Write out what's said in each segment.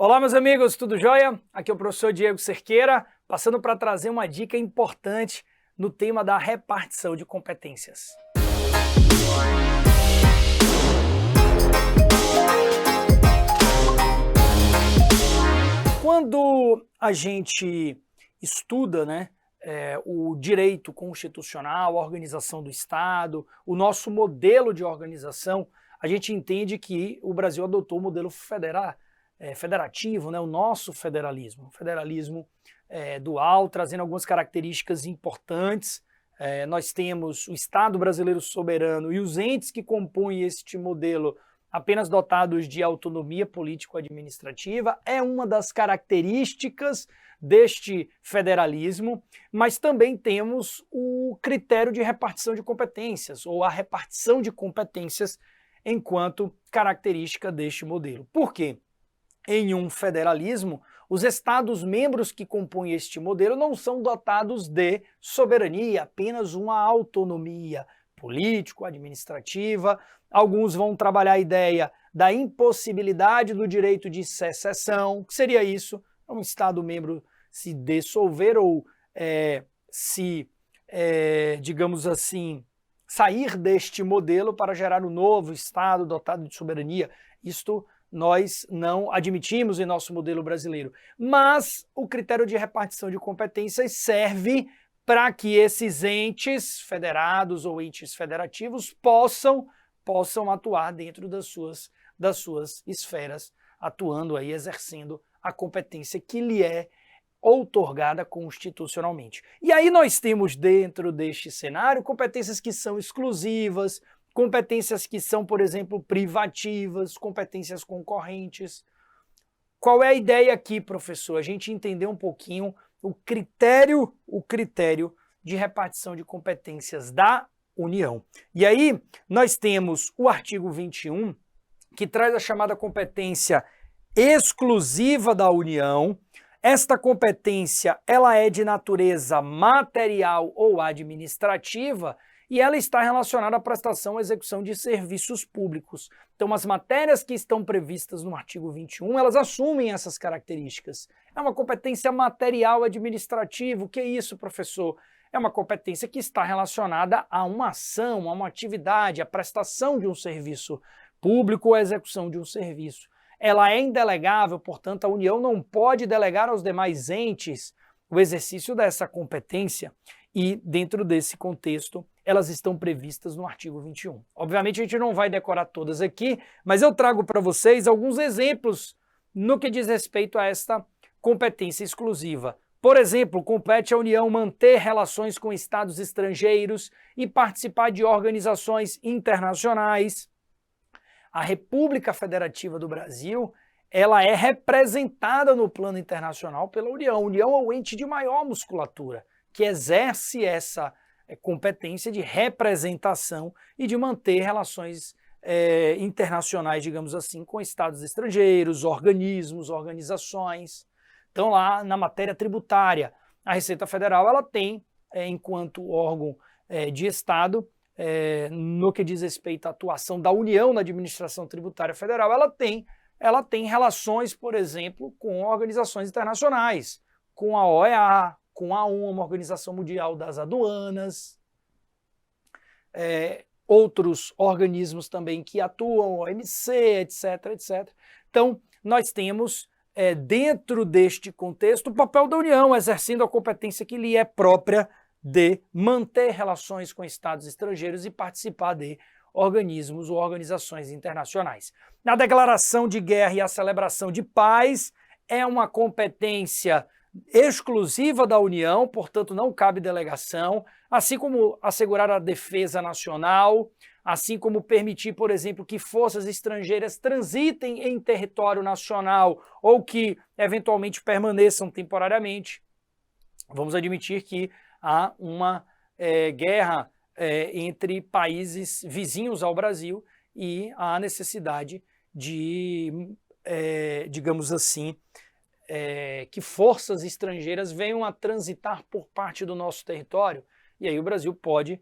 Olá, meus amigos, tudo jóia? Aqui é o professor Diego Cerqueira, passando para trazer uma dica importante no tema da repartição de competências. Quando a gente estuda, o direito constitucional, a organização do Estado, o nosso modelo de organização, a gente entende que o Brasil adotou o modelo federativo, o nosso federalismo, o federalismo dual, trazendo algumas características importantes. Nós temos o Estado brasileiro soberano e os entes que compõem este modelo apenas dotados de autonomia político-administrativa, é uma das características deste federalismo, mas também temos o critério de repartição de competências, ou a repartição de competências enquanto característica deste modelo. Por quê? Em um federalismo, os Estados-membros que compõem este modelo não são dotados de soberania, apenas uma autonomia político-administrativa. Alguns vão trabalhar a ideia da impossibilidade do direito de secessão. O que seria isso? Um Estado-membro se dissolver ou digamos assim, sair deste modelo para gerar um novo Estado dotado de soberania. Isto nós não admitimos em nosso modelo brasileiro. Mas o critério de repartição de competências serve para que esses entes federados ou entes federativos possam atuar dentro das suas esferas, atuando aí, exercendo a competência que lhe é outorgada constitucionalmente. E aí nós temos dentro deste cenário competências que são exclusivas, competências que são, por exemplo, privativas, competências concorrentes. Qual é a ideia aqui, professor? A gente entender um pouquinho o critério de repartição de competências da União. E aí nós temos o artigo 21, que traz a chamada competência exclusiva da União. Esta competência ela é de natureza material ou administrativa e ela está relacionada à prestação ou execução de serviços públicos. Então, as matérias que estão previstas no artigo 21, elas assumem essas características. É uma competência material administrativa. O que é isso, professor? É uma competência que está relacionada a uma ação, a uma atividade, a prestação de um serviço público ou a execução de um serviço. Ela é indelegável, portanto, a União não pode delegar aos demais entes o exercício dessa competência e, dentro desse contexto, elas estão previstas no artigo 21. Obviamente, a gente não vai decorar todas aqui, mas eu trago para vocês alguns exemplos no que diz respeito a esta competência exclusiva. Por exemplo, compete à União manter relações com estados estrangeiros e participar de organizações internacionais. A República Federativa do Brasil, ela é representada no plano internacional pela União. A União é o ente de maior musculatura, que exerce essa competência de representação e de manter relações internacionais, digamos assim, com estados estrangeiros, organismos, organizações. Então, lá na matéria tributária, a Receita Federal ela tem, enquanto órgão de Estado, no que diz respeito à atuação da União na administração tributária federal, ela tem relações, por exemplo, com organizações internacionais, com a OEA, com a ONU, Organização Mundial das Aduanas, outros organismos também que atuam, OMC, etc, etc. Então, nós temos, dentro deste contexto, o papel da União, exercendo a competência que lhe é própria de manter relações com estados estrangeiros e participar de organismos ou organizações internacionais. Na declaração de guerra e a celebração de paz é uma competência exclusiva da União, portanto não cabe delegação, assim como assegurar a defesa nacional, assim como permitir, por exemplo, que forças estrangeiras transitem em território nacional ou que eventualmente permaneçam temporariamente. Vamos admitir que há uma guerra entre países vizinhos ao Brasil e há necessidade de, digamos assim, que forças estrangeiras venham a transitar por parte do nosso território, e aí o Brasil pode,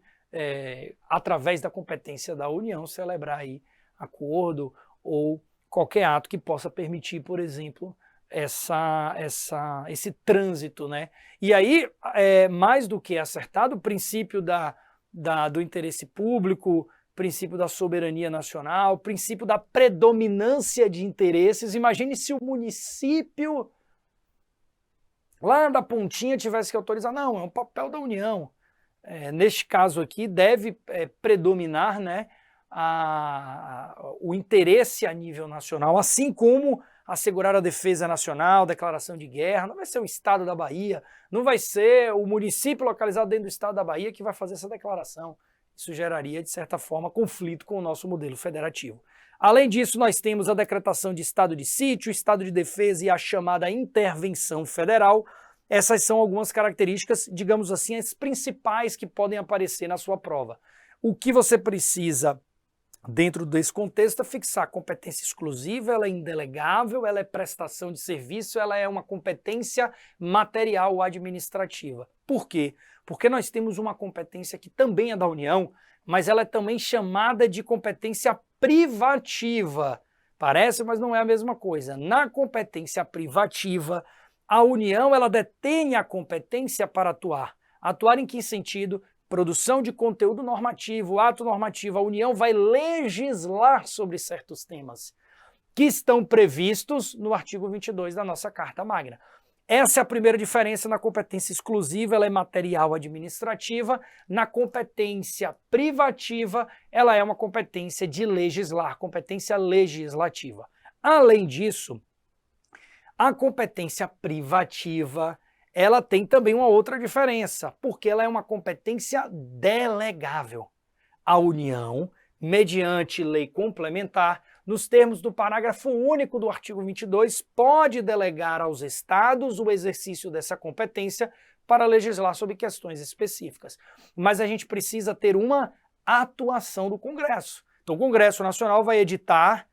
através da competência da União, celebrar aí acordo ou qualquer ato que possa permitir, por exemplo, esse trânsito, né? E aí, mais do que acertado, o princípio do interesse público, princípio da soberania nacional, princípio da predominância de interesses. Imagine se o município lá da pontinha tivesse que autorizar. Não, é um papel da União. Neste caso aqui, deve predominar, né, o interesse a nível nacional, assim como assegurar a defesa nacional, declaração de guerra. Não vai ser o Estado da Bahia, não vai ser o município localizado dentro do Estado da Bahia que vai fazer essa declaração. Isso geraria, de certa forma, conflito com o nosso modelo federativo. Além disso, nós temos a decretação de estado de sítio, estado de defesa e a chamada intervenção federal. Essas são algumas características, digamos assim, as principais que podem aparecer na sua prova. O que você precisa, dentro desse contexto, é fixar a competência exclusiva, ela é indelegável, ela é prestação de serviço, ela é uma competência material ou administrativa. Por quê? Porque nós temos uma competência que também é da União, mas ela é também chamada de competência privativa. Parece, mas não é a mesma coisa. Na competência privativa, a União ela detém a competência para atuar. Atuar em que sentido? Produção de conteúdo normativo, ato normativo. A União vai legislar sobre certos temas que estão previstos no artigo 22 da nossa Carta Magna. Essa é a primeira diferença. Na competência exclusiva, ela é material administrativa. Na competência privativa, ela é uma competência de legislar, competência legislativa. Além disso, a competência privativa, ela tem também uma outra diferença, porque ela é uma competência delegável. A União, mediante lei complementar, nos termos do parágrafo único do artigo 22, pode delegar aos estados o exercício dessa competência para legislar sobre questões específicas. Mas a gente precisa ter uma atuação do Congresso. Então o Congresso Nacional vai editar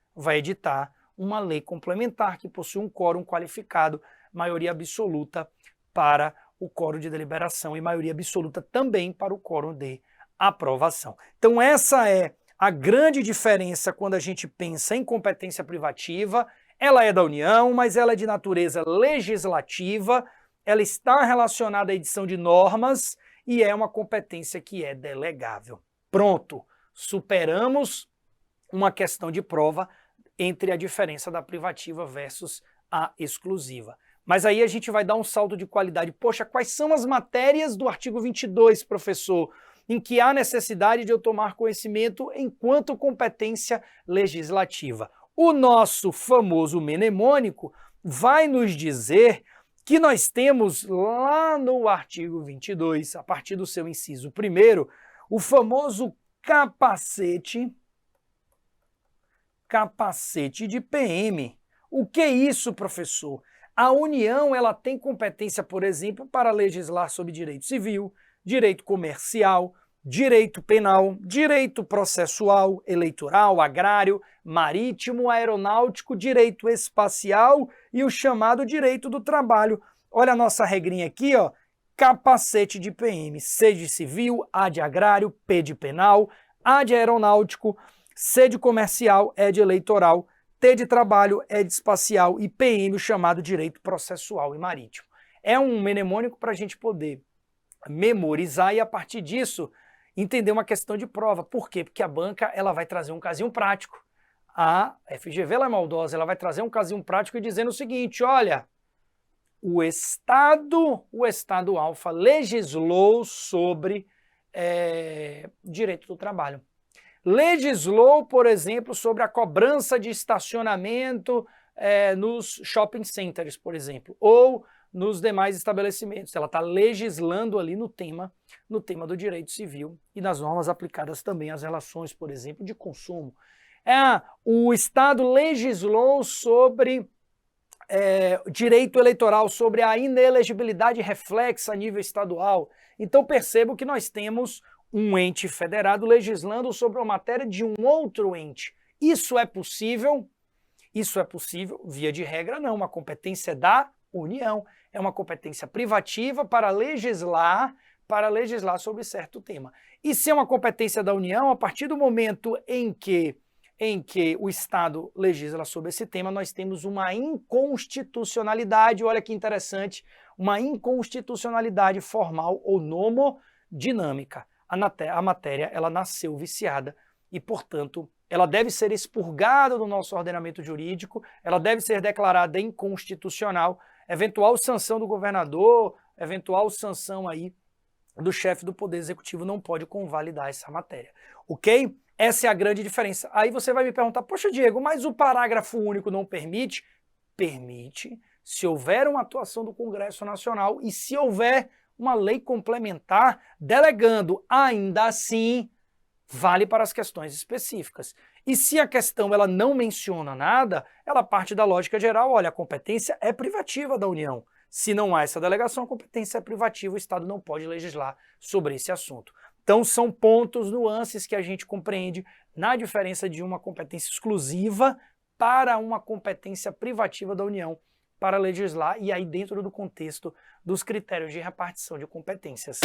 uma lei complementar que possui um quórum qualificado, maioria absoluta para o quórum de deliberação e maioria absoluta também para o quórum de aprovação. Então essa é a grande diferença quando a gente pensa em competência privativa. Ela é da União, mas ela é de natureza legislativa, ela está relacionada à edição de normas e é uma competência que é delegável. Pronto, superamos uma questão de prova entre a diferença da privativa versus a exclusiva. Mas aí a gente vai dar um salto de qualidade. Poxa, quais são as matérias do artigo 22, professor, em que há necessidade de eu tomar conhecimento enquanto competência legislativa? O nosso famoso mnemônico vai nos dizer que nós temos lá no artigo 22, a partir do seu inciso 1º, o famoso capacete de PM. O que é isso, professor? A União ela tem competência, por exemplo, para legislar sobre direito civil, direito comercial, direito penal, direito processual, eleitoral, agrário, marítimo, aeronáutico, direito espacial e o chamado direito do trabalho. Olha a nossa regrinha aqui, ó, capacete de PM, C de civil, A de agrário, P de penal, A de aeronáutico, C de comercial, E de eleitoral, T de trabalho, E de espacial e PM, o chamado direito processual e marítimo. É um mnemônico para a gente poder memorizar e, a partir disso, entender uma questão de prova. Por quê? Porque a banca ela vai trazer um casinho prático. A FGV ela é maldosa, ela vai trazer um casinho prático dizendo o seguinte, olha, o Estado alfa legislou sobre direito do trabalho. Legislou, por exemplo, sobre a cobrança de estacionamento nos shopping centers, por exemplo, ou nos demais estabelecimentos. Ela está legislando ali no tema do direito civil e nas normas aplicadas também às relações, por exemplo, de consumo. O Estado legislou sobre direito eleitoral, sobre a inelegibilidade reflexa a nível estadual. Então percebo que nós temos um ente federado legislando sobre uma matéria de um outro ente. Isso é possível? Isso é possível? Via de regra, não. Uma competência da União. É uma competência privativa para legislar sobre certo tema. E se é uma competência da União, a partir do momento em que em que o Estado legisla sobre esse tema, nós temos uma inconstitucionalidade, olha que interessante, uma inconstitucionalidade formal ou nomodinâmica. A matéria ela nasceu viciada e, portanto, ela deve ser expurgada do nosso ordenamento jurídico, ela deve ser declarada inconstitucional, eventual sanção do governador, eventual sanção aí do chefe do Poder Executivo não pode convalidar essa matéria, ok? Essa é a grande diferença. Aí você vai me perguntar, poxa Diego, mas o parágrafo único não permite? Permite, se houver uma atuação do Congresso Nacional e se houver uma lei complementar delegando, ainda assim, vale para as questões específicas. E se a questão ela não menciona nada, ela parte da lógica geral, olha, a competência é privativa da União. Se não há essa delegação, a competência é privativa, o Estado não pode legislar sobre esse assunto. Então são pontos, nuances que a gente compreende na diferença de uma competência exclusiva para uma competência privativa da União para legislar e aí dentro do contexto dos critérios de repartição de competências.